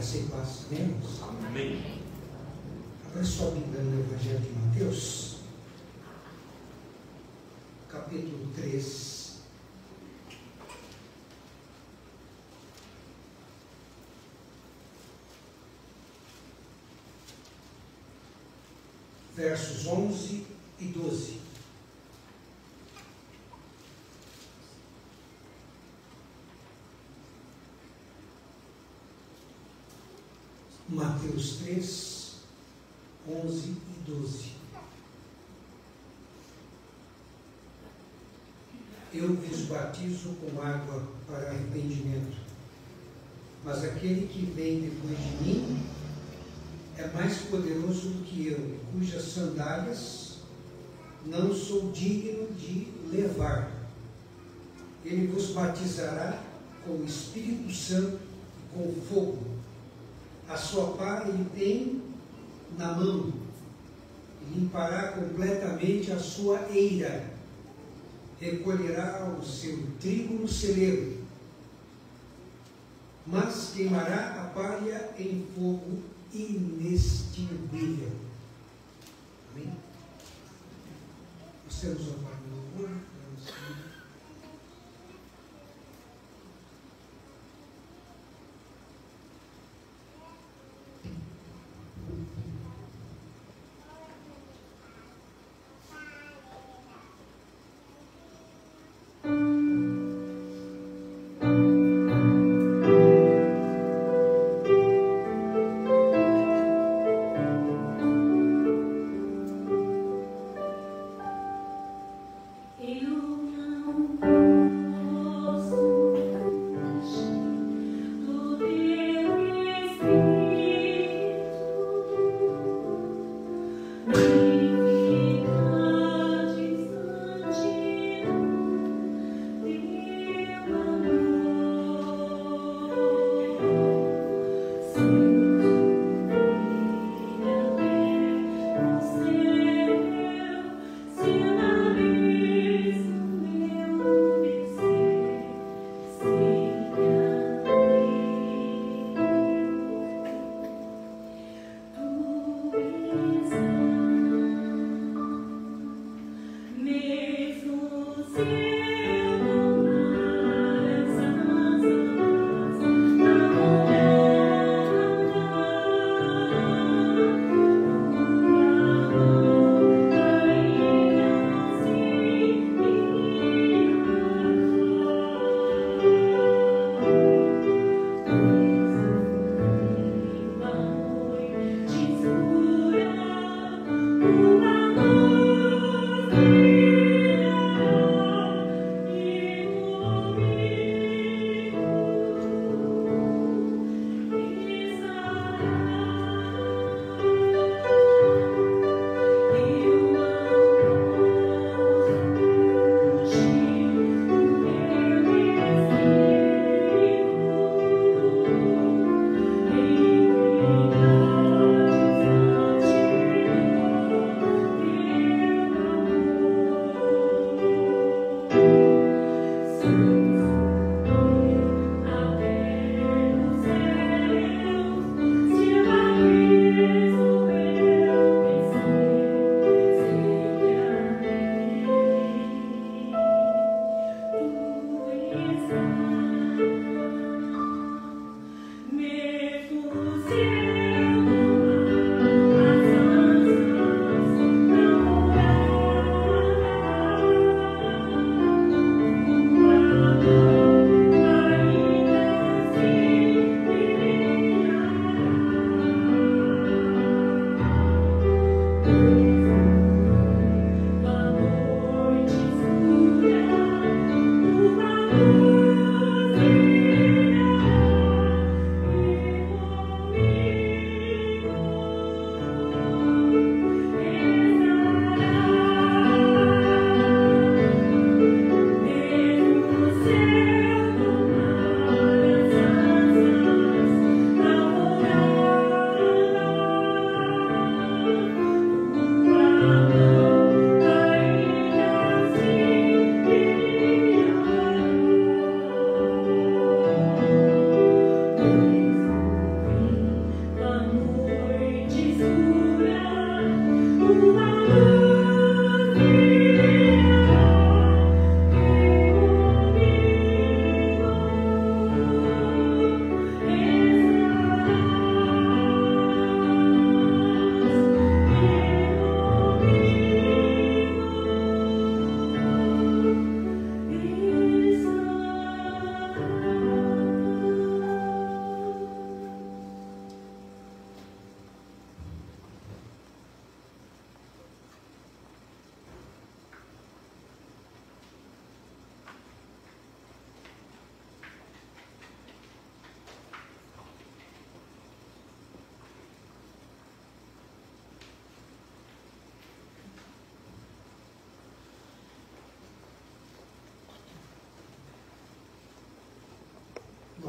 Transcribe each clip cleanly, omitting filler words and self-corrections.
Graça e paz. Amém, irmãos? Amém. Abra sua Bíblia no Evangelho de Mateus, capítulo 3. Versos 11 e 12. Mateus 3, 11 e 12. Eu vos batizo com água para arrependimento, mas aquele que vem depois de mim é mais poderoso do que eu, cujas sandálias não sou digno de levar. Ele vos batizará com o Espírito Santo e com fogo. A sua pá ele tem na mão, e limpará completamente a sua eira, recolherá o seu trigo no celeiro, mas queimará a palha em fogo inextinguível. Amém? Nós temos uma parte de louvor.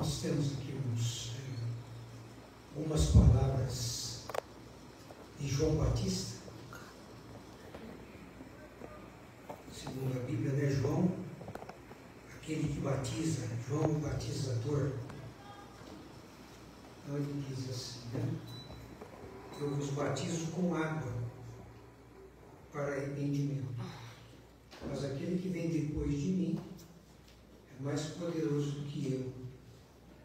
nós temos aqui algumas palavras de João Batista. Segundo a Bíblia, né? João, aquele que batiza, João o batizador. Então ele diz assim, né? Eu vos batizo com água para arrependimento. Mas aquele que vem depois de mim é mais poderoso do que eu,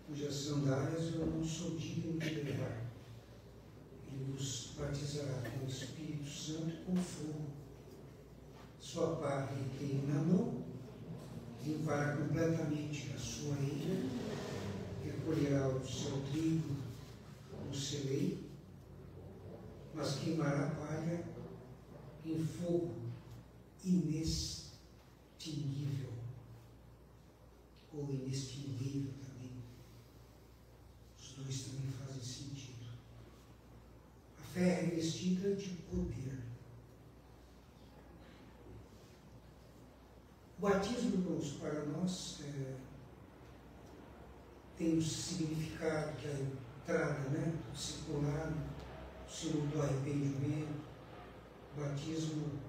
cujas sandálias eu não sou digno de levar. Ele vos batizará com o Espírito Santo e com fogo. Sua pá ele tem na mão, limpará completamente a sua eira, recolherá o seu trigo no celeiro, mas queimará a palha em fogo inextinguível, ou inextinguível também. Os dois também fazem sentido. A fé é revestida de poder. O batismo, irmãos, para nós tem um significado que é a entrada, né, do discipulado, o símbolo do arrependimento. O batismo,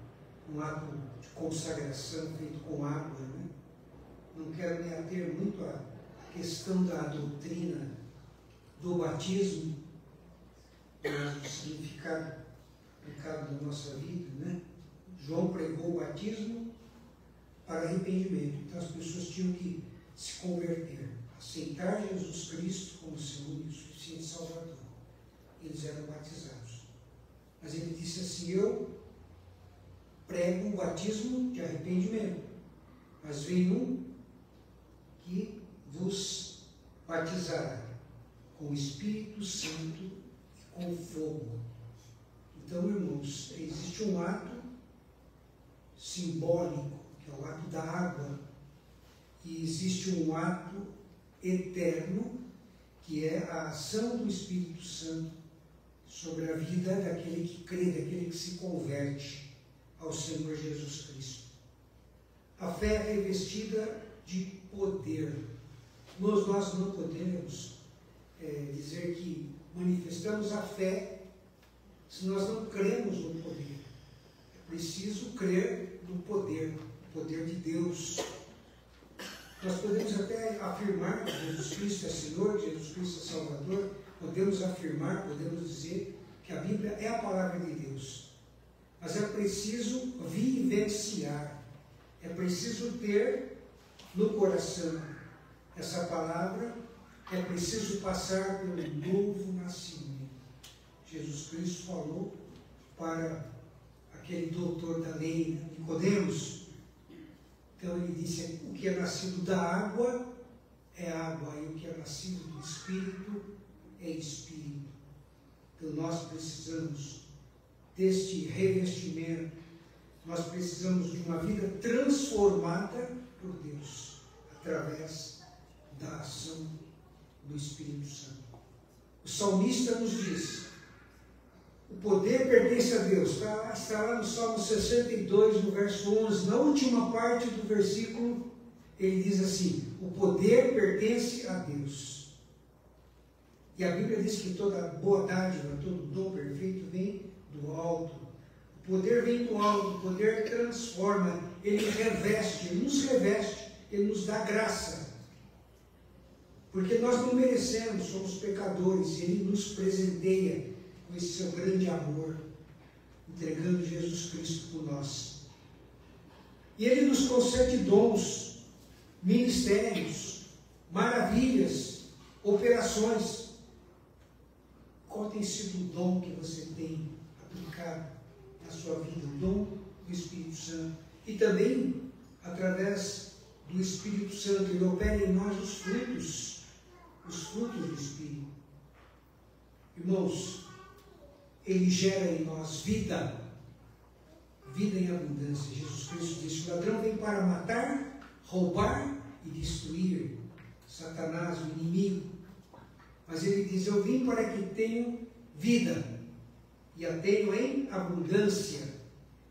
um ato de consagração feito com água, né? Não quero me ater muito à questão da doutrina do batismo, mas o significado aplicado na nossa vida, né? João pregou o batismo para arrependimento. Então as pessoas tinham que se converter, aceitar Jesus Cristo como seu único e suficiente Salvador. Eles eram batizados. Mas ele disse assim: eu prego o batismo de arrependimento, mas vem um que vos batizará com o Espírito Santo e com fogo. Então, irmãos, existe um ato simbólico, que é o ato da água, e existe um ato eterno, que é a ação do Espírito Santo sobre a vida daquele que crê, daquele que se converte ao Senhor Jesus Cristo. A fé é revestida de poder. Nós não podemos dizer que manifestamos a fé se nós não cremos no poder. É preciso crer no poder, o poder de Deus. Nós podemos até afirmar que Jesus Cristo é Senhor, que Jesus Cristo é Salvador, podemos afirmar, podemos dizer que a Bíblia é a palavra de Deus. Mas é preciso vivenciar, é preciso ter no coração essa palavra, é preciso passar pelo novo nascimento. Jesus Cristo falou para aquele doutor da lei, Nicodemos. Então ele disse: o que é nascido da água é água, e o que é nascido do Espírito é Espírito. Então nós precisamos deste revestimento, nós precisamos de uma vida transformada por Deus, através da ação do Espírito Santo. O salmista nos diz: o poder pertence a Deus. Está lá no Salmo 62, no verso 11, na última parte do versículo, ele diz assim: o poder pertence a Deus. E a Bíblia diz que toda boa dádiva, todo dom perfeito vem do alto. O poder vem do alto, o poder transforma, ele reveste, ele nos dá graça. Porque nós não merecemos, somos pecadores, e ele nos presenteia com esse seu grande amor, entregando Jesus Cristo por nós. E ele nos concede dons, ministérios, maravilhas, operações. Qual tem sido o dom que você tem aplicado na sua vida? O dom do Espírito Santo. E também, através do Espírito Santo, ele opera em nós os frutos do Espírito. Irmãos, ele gera em nós vida em abundância. Jesus Cristo disse: o ladrão vem para matar, roubar e destruir. Satanás, o inimigo. Mas ele diz: eu vim para que tenham vida, e a tenho em abundância.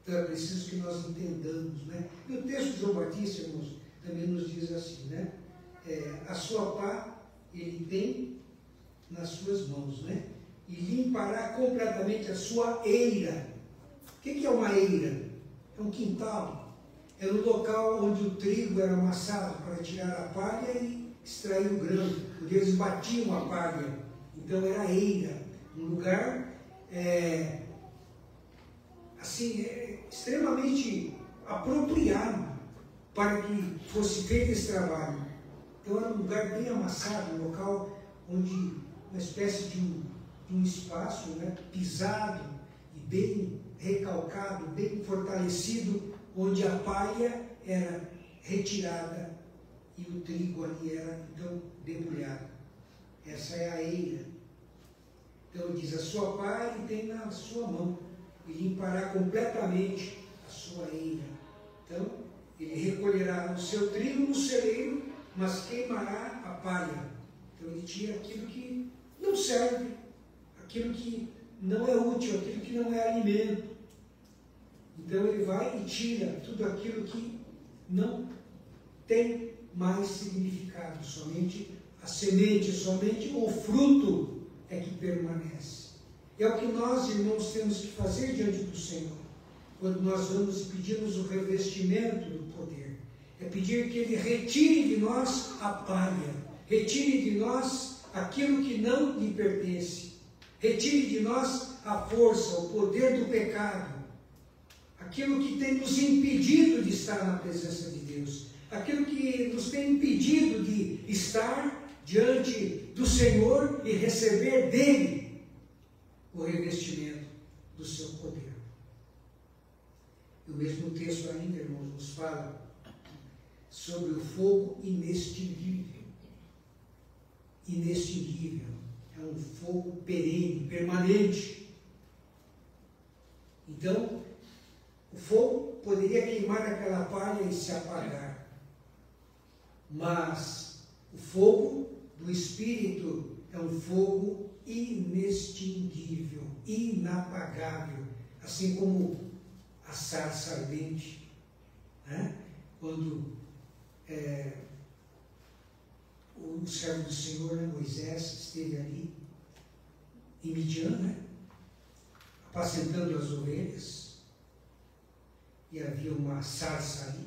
Então é preciso que nós entendamos, né? E o texto de João Batista, irmãos, também nos diz assim, né? A sua pá ele tem nas suas mãos, né? E limpará completamente a sua eira. O que é uma eira? É um quintal. É no local onde o trigo era amassado para tirar a palha e extrair o grão, porque eles batiam a palha. Então era eira, um lugar extremamente apropriado para que fosse feito esse trabalho. Então era um lugar bem amassado, um local onde uma espécie de um espaço, né, pisado e bem recalcado, bem fortalecido, onde a palha era retirada e o trigo ali era então debulhado. Essa é a eira. Então diz, a sua palha tem na sua mão e limpará completamente a sua eira. Então ele recolherá o seu trigo no celeiro, mas queimará a palha. Então ele tira aquilo que não serve, aquilo que não é útil, aquilo que não é alimento. Então ele vai e tira tudo aquilo que não tem mais significado, somente a semente, somente o fruto é que permanece. É o que nós, irmãos, temos que fazer diante do Senhor, quando nós vamos e pedimos o revestimento do poder. É pedir que Ele retire de nós a palha, retire de nós aquilo que não lhe pertence, retire de nós a força, o poder do pecado, aquilo que tem nos impedido de estar na presença de Deus, aquilo que nos tem impedido de estar diante do Senhor e receber dele o revestimento do seu poder. E o mesmo texto ainda, irmãos, nos fala sobre o fogo inextinguível. Inextinguível. É um fogo perene, permanente. Então, o fogo poderia queimar aquela palha e se apagar. Mas o fogo do Espírito é um fogo inextinguível, inapagável, assim como a sarça ardente, né? Quando o servo do Senhor, né, Moisés, esteve ali em Midian, né, apacentando as ovelhas, e havia uma sarça ali,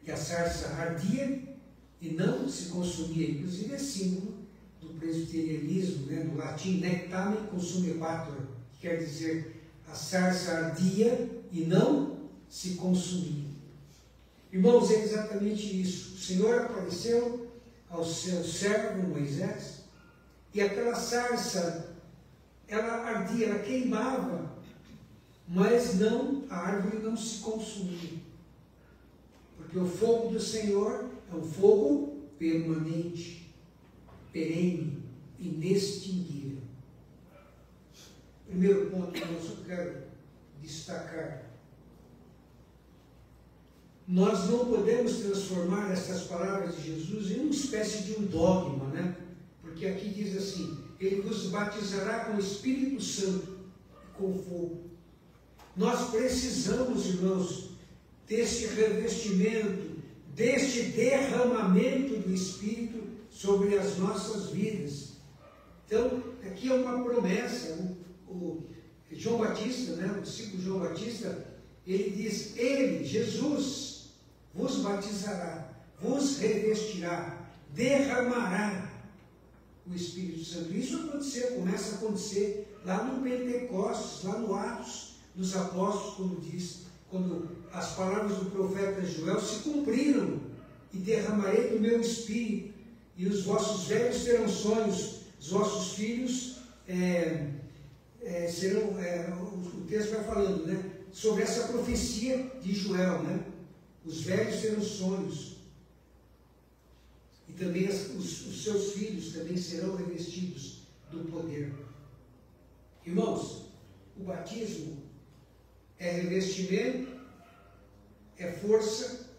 e a sarça ardia e não se consumia. Inclusive é símbolo do presbiterianismo, né, do latim nectamen consumebatur, que quer dizer a sarça ardia e não se consumia. Irmãos, é exatamente isso. O Senhor apareceu ao seu servo Moisés e aquela sarça, ela ardia, ela queimava, mas não, a árvore não se consumia. Porque o fogo do Senhor é um fogo permanente, perene, inextinguível. Primeiro ponto que eu quero destacar: nós não podemos transformar essas palavras de Jesus em uma espécie de um dogma, né? Porque aqui diz assim: Ele vos batizará com o Espírito Santo e com fogo. Nós precisamos, irmãos, deste revestimento, deste derramamento do Espírito sobre as nossas vidas. Então, aqui é uma promessa. O João Batista, né, o discípulo João Batista, ele diz: Ele, Jesus, vos batizará, vos revestirá, derramará o Espírito Santo. Isso aconteceu, começa a acontecer lá no Pentecostes, lá no Atos dos Apóstolos, quando as palavras do profeta Joel se cumpriram: e derramarei do meu Espírito, e os vossos velhos terão sonhos, os vossos filhos serão, o texto vai falando, né, sobre essa profecia de Joel, né? Os velhos terão sonhos, e também os seus filhos também serão revestidos do poder. Irmãos, o batismo é revestimento, é força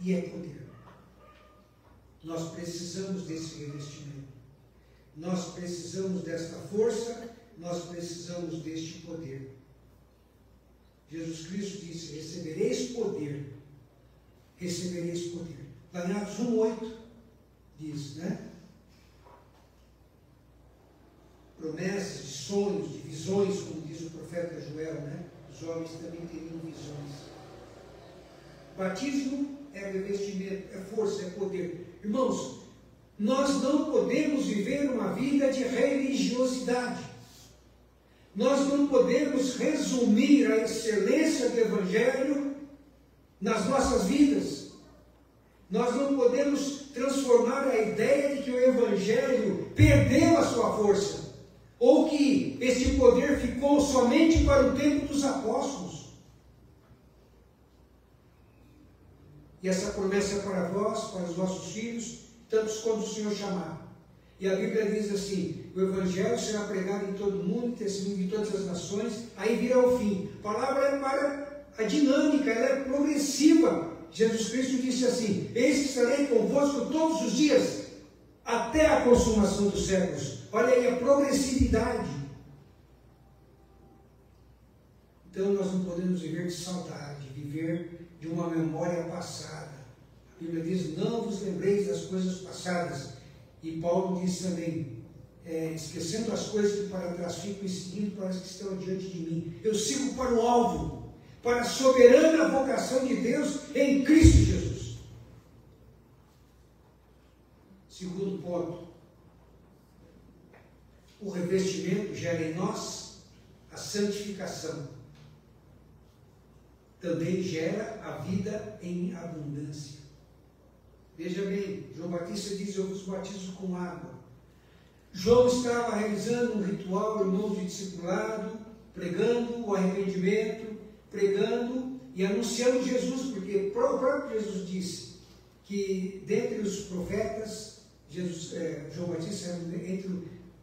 e é poder. Nós precisamos desse revestimento, nós precisamos desta força, nós precisamos deste poder. Jesus Cristo disse: recebereis poder, recebereis poder. Lá em Atos 1:8 diz, né? promessas, de sonhos, de visões, como diz o profeta Joel, né? Os homens também teriam visões. Batismo é revestimento, é força, é poder. Irmãos, nós não podemos viver uma vida de religiosidade. Nós não podemos resumir a excelência do Evangelho nas nossas vidas. Nós não podemos transformar a ideia de que o Evangelho perdeu a sua força, ou que esse poder ficou somente para o tempo dos apóstolos. E essa promessa é para vós, para os vossos filhos, tantos quanto o Senhor chamar. E a Bíblia diz assim: o Evangelho será pregado em todo o mundo, testemunho de todas as nações, aí virá o fim. A palavra é para a dinâmica, ela é progressiva. Jesus Cristo disse assim: eis que estarei convosco todos os dias, até a consumação dos séculos. Olha aí a progressividade. Então nós não podemos viver de saudade, viver de uma memória passada. A Bíblia diz: não vos lembreis das coisas passadas. E Paulo diz também: esquecendo as coisas que para trás ficam e seguindo para as que estão diante de mim. Eu sigo para o alvo, para a soberana vocação de Deus em Cristo Jesus. Segundo ponto, o revestimento gera em nós a santificação. Também gera a vida em abundância. Veja bem, João Batista diz: eu vos batizo com água. João estava realizando um ritual, irmãos, de discipulado, pregando o arrependimento, pregando e anunciando Jesus, porque o próprio Jesus disse que dentre os profetas, João Batista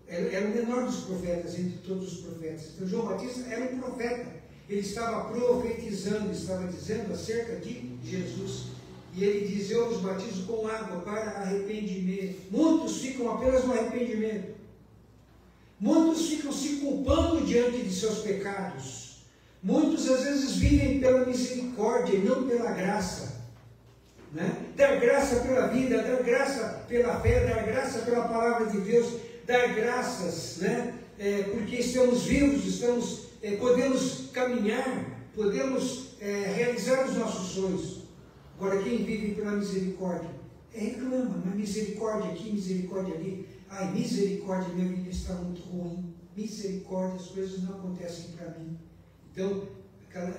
era o menor dos profetas, entre todos os profetas. Então João Batista era um profeta, ele estava profetizando, estava dizendo acerca de Jesus. E ele diz: eu os batizo com água para arrependimento. Muitos ficam apenas no arrependimento. Muitos ficam se culpando diante de seus pecados. Muitos às vezes vivem pela misericórdia e não pela graça. Né? Dar graça pela vida, dar graça pela fé, dar graça pela palavra de Deus, dar graças, né? Porque estamos vivos, podemos caminhar, podemos realizar os nossos sonhos. Agora, quem vive pela misericórdia, reclama, mas misericórdia aqui, misericórdia ali. Ai, misericórdia, minha vida está muito ruim. Misericórdia, as coisas não acontecem para mim. Então,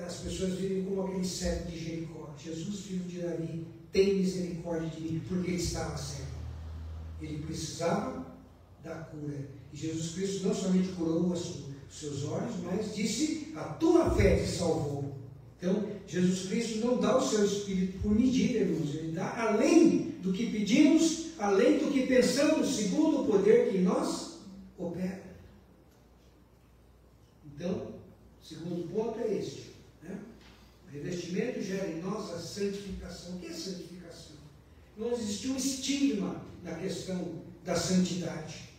as pessoas vivem como aquele cego de Jericó. Jesus, filho de Davi, tem misericórdia de mim, porque ele estava cego. Ele precisava da cura. E Jesus Cristo não somente curou os seus olhos, mas disse: a tua fé te salvou. Então, Jesus Cristo não dá o seu Espírito por medida, irmãos. Ele dá além do que pedimos, além do que pensamos, segundo o poder que em nós opera. Então, o segundo ponto é este. Né? O revestimento gera em nós a santificação. O que é santificação? Não existe um estigma na questão da santidade.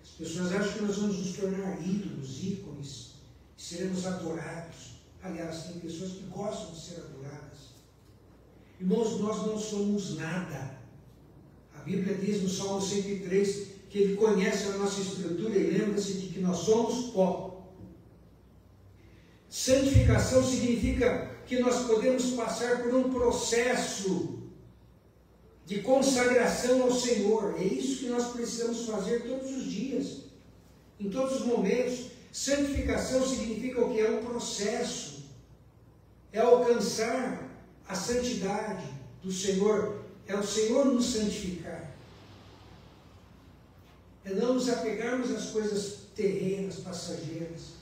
As pessoas acham que nós vamos nos tornar ídolos, ícones, e seremos adorados. Aliás, tem pessoas que gostam de ser adoradas. Irmãos, nós não somos nada. A Bíblia diz no Salmo 103 que Ele conhece a nossa estrutura e lembra-se de que nós somos pó. Santificação significa que nós podemos passar por um processo de consagração ao Senhor. É isso que nós precisamos fazer todos os dias, em todos os momentos. Santificação significa o que? É um processo. É alcançar a santidade do Senhor. É o Senhor nos santificar. É não nos apegarmos às coisas terrenas, passageiras.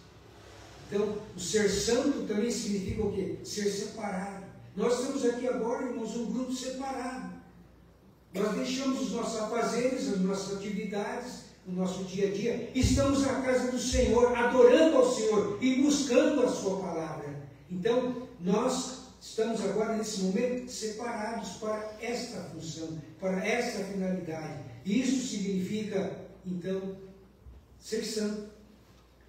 Então, o ser santo também significa o quê? Ser separado. Nós estamos aqui agora, irmãos, um grupo separado. Nós deixamos os nossos afazeres, as nossas atividades, o nosso dia a dia. Estamos na casa do Senhor, adorando ao Senhor e buscando a sua palavra. Então, nós estamos agora, nesse momento, separados para esta função, para esta finalidade. E isso significa, então, ser santo.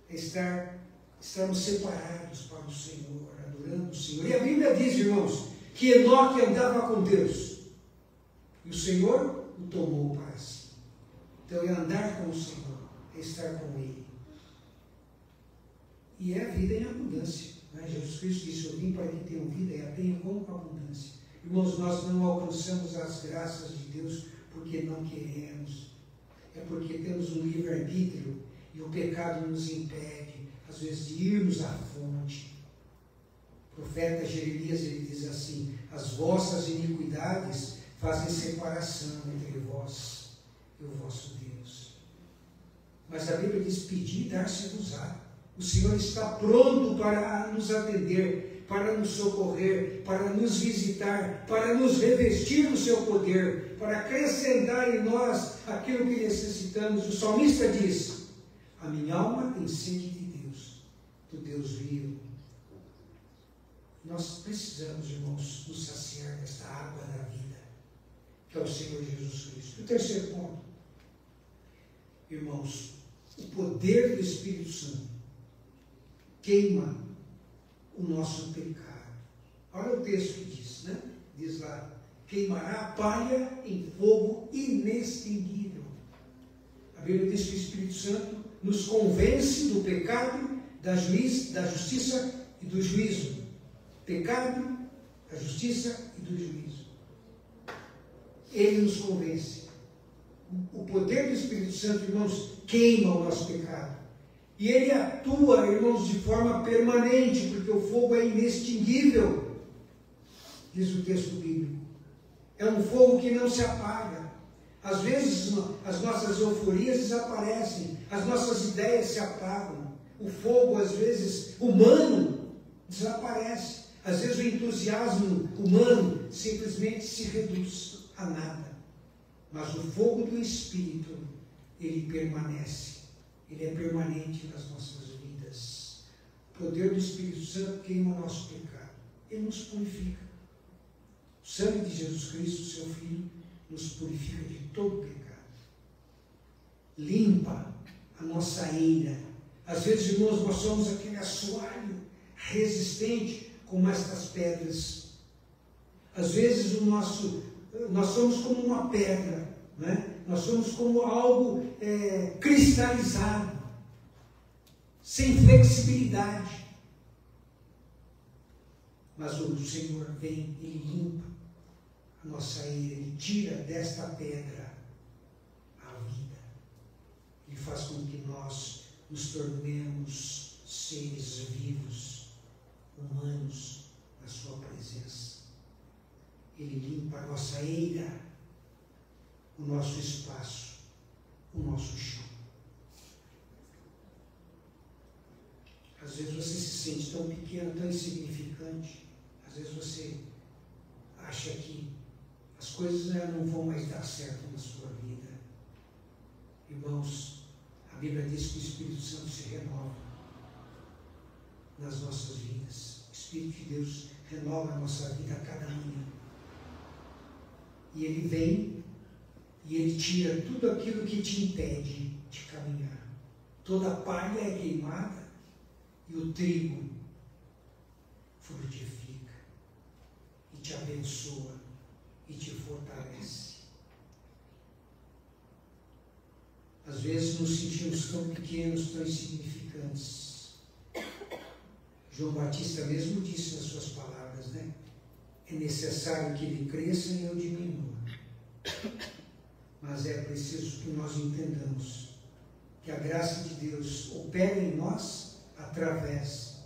É estarmos separados para o Senhor, adorando o Senhor. E a Bíblia diz, irmãos, que Enoque andava com Deus. E o Senhor o tomou para si. Então, é andar com o Senhor, é estar com Ele. E é a vida em abundância. Né? Jesus Cristo disse: eu vim para que tenham vida e a tenham com abundância. Irmãos, nós não alcançamos as graças de Deus porque não queremos. É porque temos um livre-arbítrio e o pecado nos impede, às vezes, de irmos à fonte. O profeta Jeremias, ele diz assim: as vossas iniquidades fazem separação entre vós e o vosso Deus. Mas a Bíblia diz: pedi e dar-se-vos-á. O Senhor está pronto para nos atender, para nos socorrer, para nos visitar, para nos revestir do seu poder, para acrescentar em nós aquilo que necessitamos. O salmista diz: a minha alma tem sede de Deus, do Deus vivo. Nós precisamos, irmãos, nos saciar desta água da vida, que é o Senhor Jesus Cristo. O terceiro ponto, irmãos, o poder do Espírito Santo queima o nosso pecado. Olha o texto que diz, né? Diz lá: queimará a palha em fogo inextinguível. A Bíblia diz que o Espírito Santo nos convence do pecado, da justiça e do juízo. Pecado, da justiça e do juízo. Ele nos convence. O poder do Espírito Santo, irmãos, queima o nosso pecado. E ele atua, irmãos, de forma permanente, porque o fogo é inextinguível, diz o texto bíblico. É um fogo que não se apaga. Às vezes as nossas euforias desaparecem, as nossas ideias se apagam. O fogo, às vezes, humano, desaparece. Às vezes o entusiasmo humano simplesmente se reduz a nada. Mas o fogo do Espírito, ele permanece. Ele é permanente nas nossas vidas. O poder do Espírito Santo queima o nosso pecado. Ele nos purifica. O sangue de Jesus Cristo, seu Filho, nos purifica de todo pecado. Limpa a nossa eira. Às vezes, irmãos, nós somos aquele assoalho resistente como estas pedras. Às vezes nós somos como uma pedra, né? Nós somos como algo cristalizado, sem flexibilidade. Mas o Senhor vem, Ele limpa a nossa eira, Ele tira desta pedra a vida. Ele faz com que nós nos tornemos seres vivos, humanos, na sua presença. Ele limpa a nossa eira, o nosso espaço, o nosso chão. Às vezes você se sente tão pequeno, tão insignificante. Às vezes você acha que as coisas não vão mais dar certo na sua vida. Irmãos, a Bíblia diz que o Espírito Santo se renova nas nossas vidas. O Espírito de Deus renova a nossa vida a cada manhã. E Ele vem e Ele tira tudo aquilo que te impede de caminhar. Toda a palha é queimada e o trigo frutifica e te abençoa e te fortalece. Às vezes nos sentimos tão pequenos, tão insignificantes. João Batista mesmo disse nas suas palavras, né? É necessário que ele cresça e eu diminua. Mas é preciso que nós entendamos que a graça de Deus opera em nós através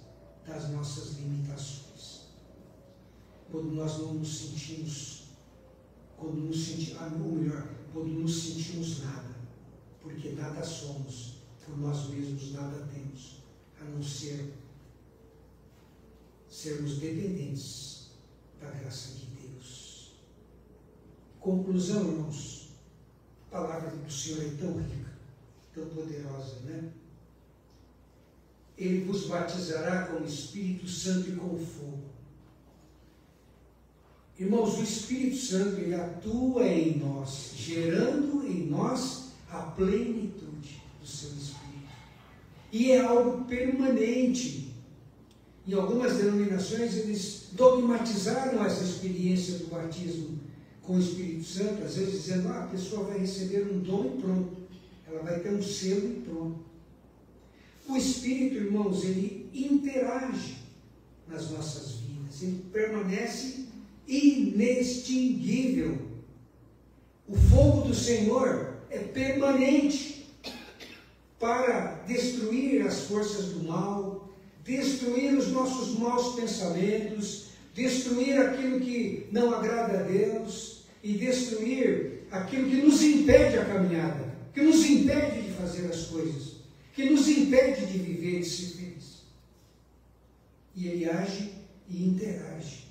das nossas limitações. Quando nós não nos sentimos, quando nos sentimos nada, porque nada somos, por nós mesmos nada temos, a não ser sermos dependentes da graça de Deus. Conclusão, irmãos, a palavra do Senhor é tão rica, tão poderosa, né? Ele vos batizará com o Espírito Santo e com fogo. Irmãos, o Espírito Santo, ele atua em nós, gerando em nós a plenitude do seu Espírito. E é algo permanente. Em algumas denominações, eles dogmatizaram essa experiência do batismo com o Espírito Santo, às vezes dizendo, a pessoa vai receber um dom e pronto. Ela vai ter um selo e pronto. O Espírito, irmãos, ele interage nas nossas vidas, ele permanece inextinguível. O fogo do Senhor é permanente para destruir as forças do mal, destruir os nossos maus pensamentos, destruir aquilo que não agrada a Deus e destruir aquilo que nos impede a caminhada, que nos impede de fazer as coisas, que nos impede de viver e ser feliz. E ele age e interage.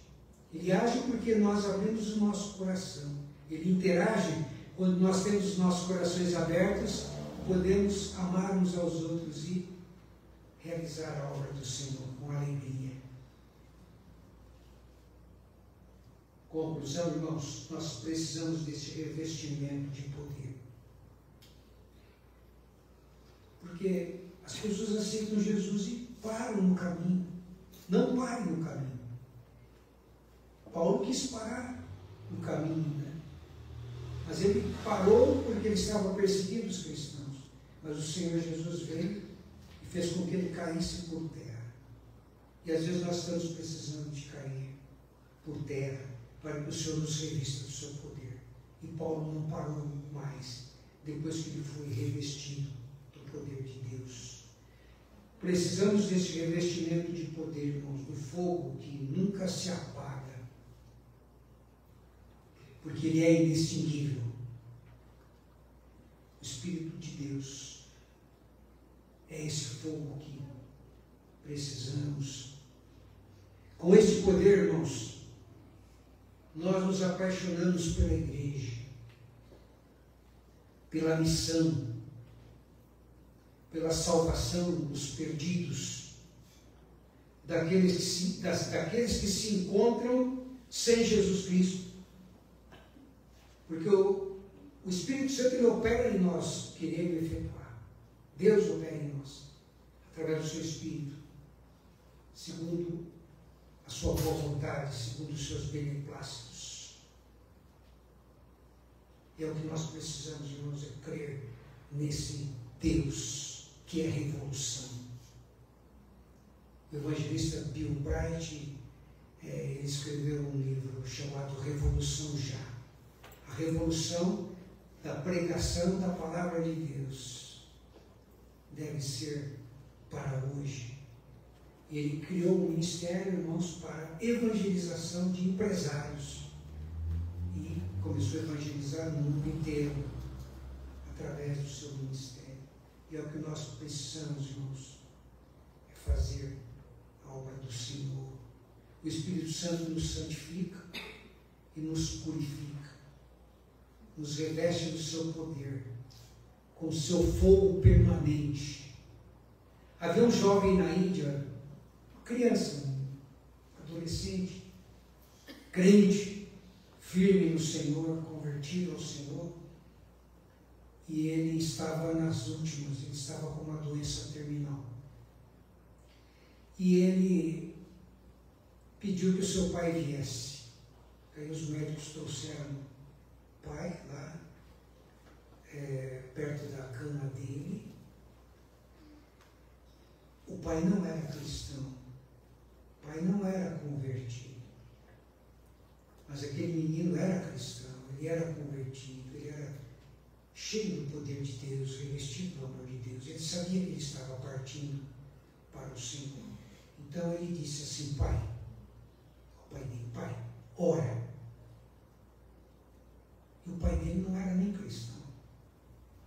Ele age porque nós abrimos o nosso coração. Ele interage quando nós temos os nossos corações abertos, podemos amar uns aos outros e realizar a obra do Senhor com alegria. Conclusão, irmãos, nós precisamos desse revestimento de poder. Porque as pessoas aceitam Jesus e param no caminho. Não parem no caminho. Paulo quis parar no caminho, né? Mas ele parou porque ele estava perseguindo os cristãos. Mas o Senhor Jesus veio e fez com que ele caísse por terra. E às vezes nós estamos precisando de cair por terra para que o Senhor nos revista do seu poder. E Paulo não parou mais depois que ele foi revestido do poder de Deus. Precisamos desse revestimento de poder, irmãos, do fogo que nunca se apaga, porque ele é inextinguível. O Espírito de Deus é esse fogo que precisamos. Com esse poder, irmãos, nós nos apaixonamos pela igreja, pela missão, pela salvação dos perdidos, daqueles que se encontram sem Jesus Cristo. Porque o Espírito Santo ele opera em nós, querendo efetuar. Deus opera em nós, através do seu Espírito, segundo a sua boa vontade, segundo os seus beneplácitos. E é o que nós precisamos, irmãos, é crer nesse Deus que é revolução. O evangelista Bill Bright, ele escreveu um livro chamado Revolução Já. A revolução da pregação da palavra de Deus deve ser para hoje. E ele criou um ministério, irmãos, para evangelização de empresários. E começou a evangelizar o mundo inteiro através do seu ministério. E é o que nós precisamos, irmãos, é fazer a obra do Senhor. O Espírito Santo nos santifica e nos purifica, nos reveste do seu poder, com o seu fogo permanente. Havia um jovem na Índia, uma criança, um adolescente, crente, firme no Senhor, convertido ao Senhor, e ele estava nas últimas, ele estava com uma doença terminal. E ele pediu que o seu pai viesse. Aí os médicos trouxeram o pai lá, perto da cama dele. O pai não era cristão, o pai não era convertido. Mas aquele menino era cristão, ele era convertido, ele era cheio do poder de Deus, revestido do amor de Deus. Ele sabia que ele estava partindo para o Senhor. Então ele disse assim: pai, ao pai dele, pai, ora. E o pai dele não era nem cristão.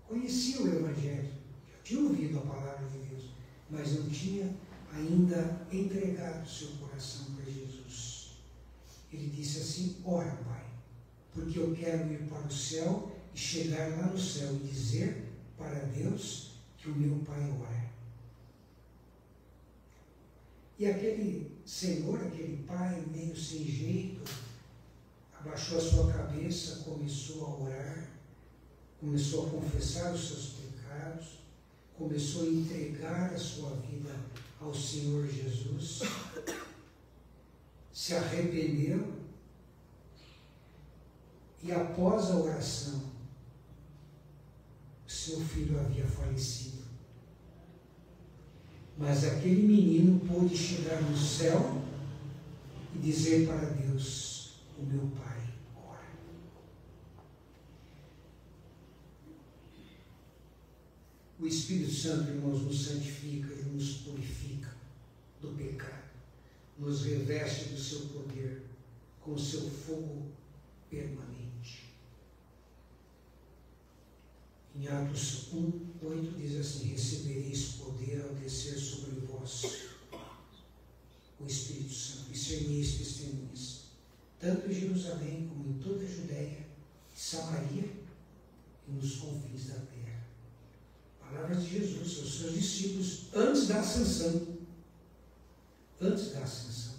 Conhecia o Evangelho, já tinha ouvido a palavra de Deus, mas não tinha ainda entregado o seu coração para Jesus. Ele disse assim: ora, pai, porque eu quero ir para o céu e chegar lá no céu e dizer para Deus que o meu pai ora. E aquele senhor, aquele pai, meio sem jeito, abaixou a sua cabeça, começou a orar, começou a confessar os seus pecados, começou a entregar a sua vida ao Senhor Jesus, se arrependeu e após a oração, seu filho havia falecido. Mas aquele menino pôde chegar no céu e dizer para Deus: o meu Pai ora. O Espírito Santo, irmãos, nos santifica e nos purifica do pecado, nos reveste do seu poder com o seu fogo permanente. Em Atos 1:8 diz assim: recebereis poder ao descer sobre vós o Espírito Santo, e sereis testemunhas, tanto em Jerusalém como em toda a Judéia e Samaria e nos confins da terra. Palavras de Jesus aos seus discípulos antes da ascensão. Antes da ascensão.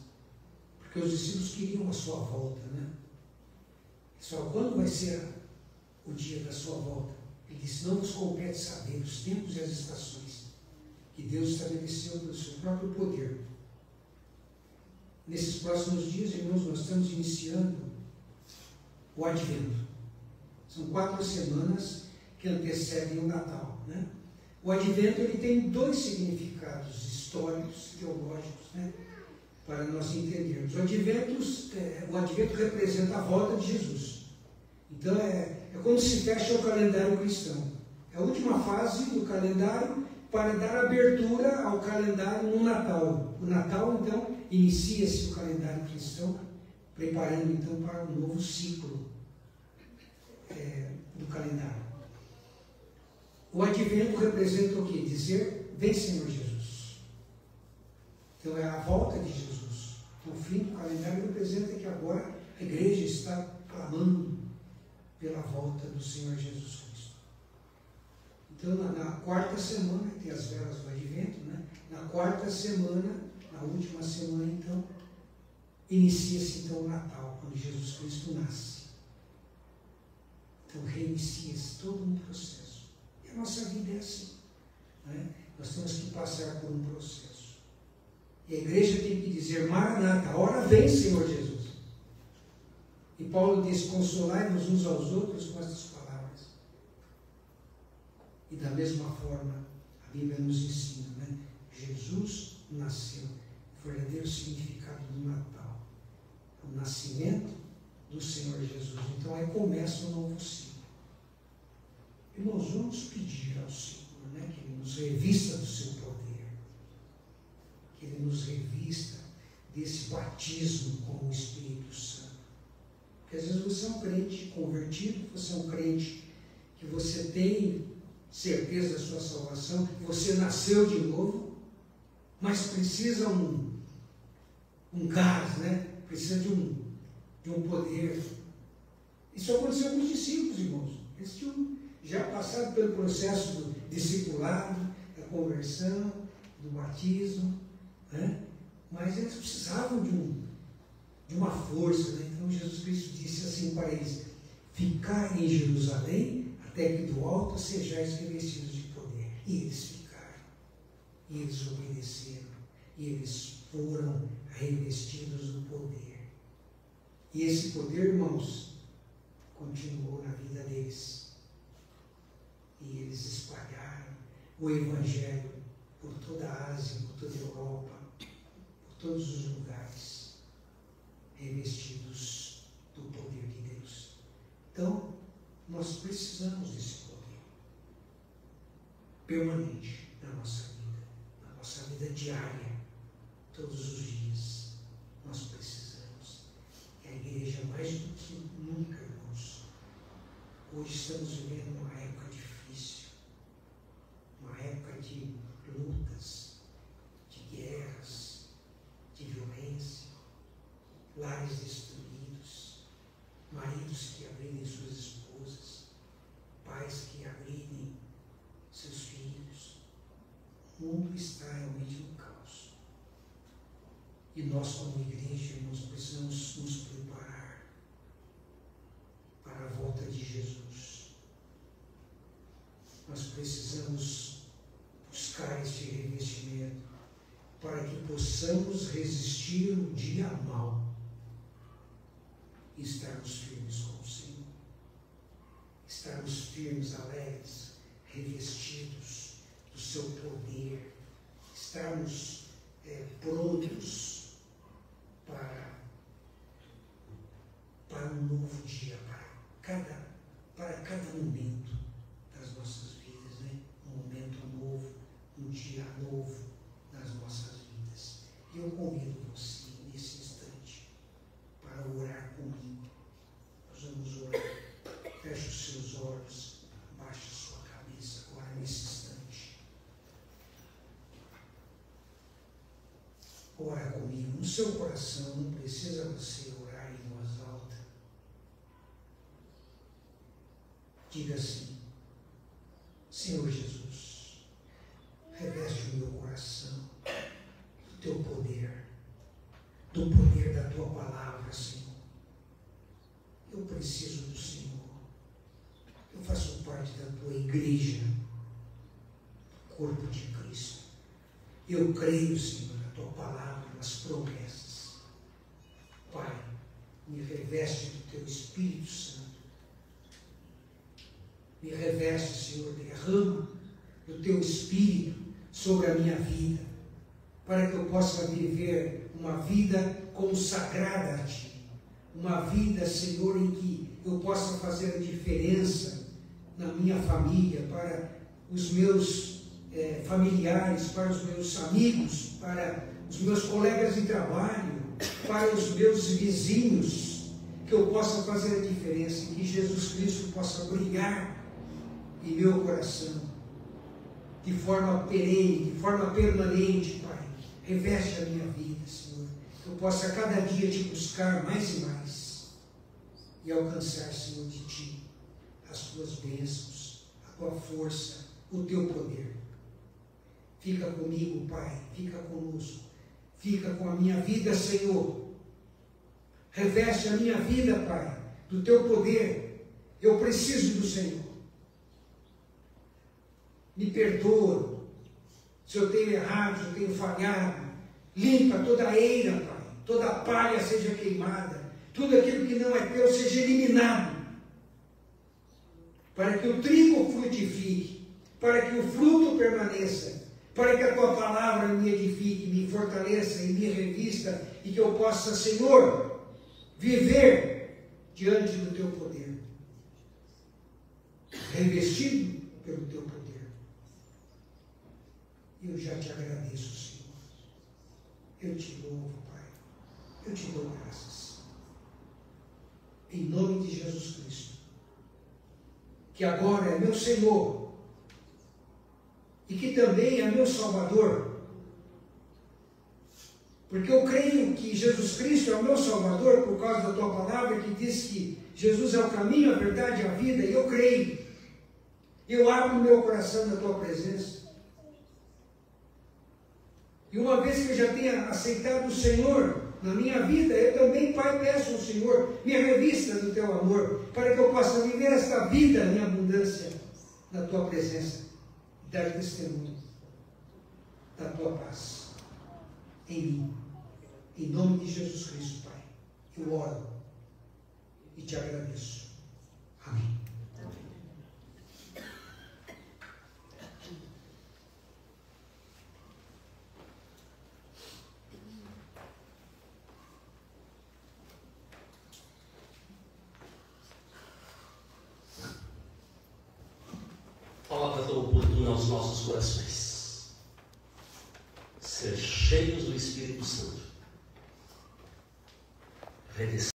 Porque os discípulos queriam a sua volta, né? Só quando vai ser o dia da sua volta? Ele disse: não vos compete saber os tempos e as estações que Deus estabeleceu pelo seu próprio poder. Nesses próximos dias, irmãos, nós estamos iniciando o Advento. São 4 semanas que antecedem o Natal, né? O Advento ele tem 2 significados históricos, teológicos, né? Para nós entendermos. O Advento representa a volta de Jesus. Então é quando se fecha o calendário cristão. É a última fase do calendário para dar abertura ao calendário no Natal. O Natal, então, inicia-se o calendário cristão, preparando então para um novo ciclo do calendário. O Advento representa o quê? Dizer: vem Senhor Jesus. Então é a volta de Jesus. Então, o fim do calendário representa que agora a igreja está clamando pela volta do Senhor Jesus Cristo. Então, na 4ª semana, tem as velas do Advento, né? Na 4ª semana, na última semana, então, inicia-se então o Natal, quando Jesus Cristo nasce. Então, reinicia-se todo um processo. E a nossa vida é assim, né? Nós temos que passar por um processo. E a igreja tem que dizer: Maranata, a hora vem, Senhor Jesus. E Paulo diz: consolai-vos uns aos outros com estas palavras. E da mesma forma, a Bíblia nos ensina, né? Jesus nasceu. O verdadeiro significado do Natal. O nascimento do Senhor Jesus. Então aí começa um novo ciclo. Irmãos, vamos pedir ao Senhor, né? Que Ele nos revista do seu poder. Que Ele nos revista desse batismo com o Espírito Santo. Porque às vezes você é um crente convertido, você é um crente que você tem certeza da sua salvação, que você nasceu de novo, mas precisa um gás, né? Precisa de um poder. Isso aconteceu com os discípulos, irmãos. Eles tinham já passado pelo processo do discipulado, da conversão, do batismo, né? Mas eles precisavam de uma força, né? Então Jesus Cristo disse assim para eles: ficai em Jerusalém até que do alto sejais revestidos de poder. E eles ficaram, e eles obedeceram, e eles foram revestidos do poder. E esse poder, irmãos, continuou na vida deles. E eles espalharam o Evangelho por toda a Ásia, por toda a Europa, por todos os lugares, revestidos do poder de Deus. Então, nós precisamos desse poder permanente na nossa vida diária, todos os dias. Nós precisamos. E a igreja, mais do que nunca, irmãos, hoje estamos vivendo uma época difícil, uma época de lutas, de guerras, de violência, lares destruídos, maridos que agridem suas esposas, pais que agridem seus filhos. O mundo está realmente no caos. E nós, como igreja, irmãos, precisamos nos preparar para a volta de Jesus. Nós precisamos buscar este revestimento para que possamos resistir o dia mau e estarmos firmes com o Senhor. Estarmos firmes, alegres, revestidos do seu poder, estarmos prontos para um novo dia, para cada momento das nossas vidas, né? Um momento novo, um dia novo nas nossas vidas. E eu convido você, nesse instante, para orar comigo. Nós vamos orar. Feche os seus olhos, baixe a sua cabeça agora, nesse instante. Ora comigo. No seu coração, não precisa você orar em voz alta. Diga assim: Senhor Jesus, reveste o meu coração do teu poder, do poder da tua palavra, Senhor. Eu preciso do Senhor. Eu faço parte da tua igreja, do corpo de Cristo. Eu creio, Senhor, na tua palavra, nas promessas. Pai, me reveste do teu Espírito Santo. Me reveste, Senhor, derrama do teu Espírito sobre a minha vida, para que eu possa viver uma vida consagrada a Ti. Uma vida, Senhor, em que eu possa fazer a diferença na minha família, para os meus familiares, para os meus amigos, para os meus colegas de trabalho, para os meus vizinhos, que eu possa fazer a diferença, e que Jesus Cristo possa brilhar em meu coração, de forma perene, de forma permanente, Pai. Reveste a minha vida, Senhor, que eu possa cada dia Te buscar mais e mais, e alcançar, Senhor, de Ti as Tuas bênçãos, a Tua força, o Teu poder. Fica comigo, Pai, fica conosco, fica com a minha vida, Senhor. Reveste a minha vida, Pai, do Teu poder. Eu preciso do Senhor. Me perdoa se eu tenho errado, se eu tenho falhado. Limpa toda a eira, Pai, toda a palha seja queimada, tudo aquilo que não é teu seja eliminado, para que o trigo frutifique, para que o fruto permaneça, para que a tua palavra me edifique, me fortaleça e me revista, e que eu possa, Senhor, viver diante do teu poder, revestido pelo teu poder. Eu já Te agradeço, Senhor. Eu Te louvo, Pai. Eu Te dou graças. Em nome de Jesus Cristo, que agora é meu Senhor e que também é meu Salvador. Porque eu creio que Jesus Cristo é o meu Salvador por causa da Tua palavra, que diz que Jesus é o caminho, a verdade e a vida, e eu creio. Eu abro o meu coração na Tua presença. E uma vez que eu já tenha aceitado o Senhor na minha vida, eu também, Pai, peço ao Senhor, me revista do Teu amor, para que eu possa viver esta vida em abundância na Tua presença, e dar testemunho da Tua paz em mim. Em nome de Jesus Cristo, Pai, eu oro e Te agradeço. Amém. Palavra tão oportuna aos nossos corações. Ser cheios do Espírito Santo.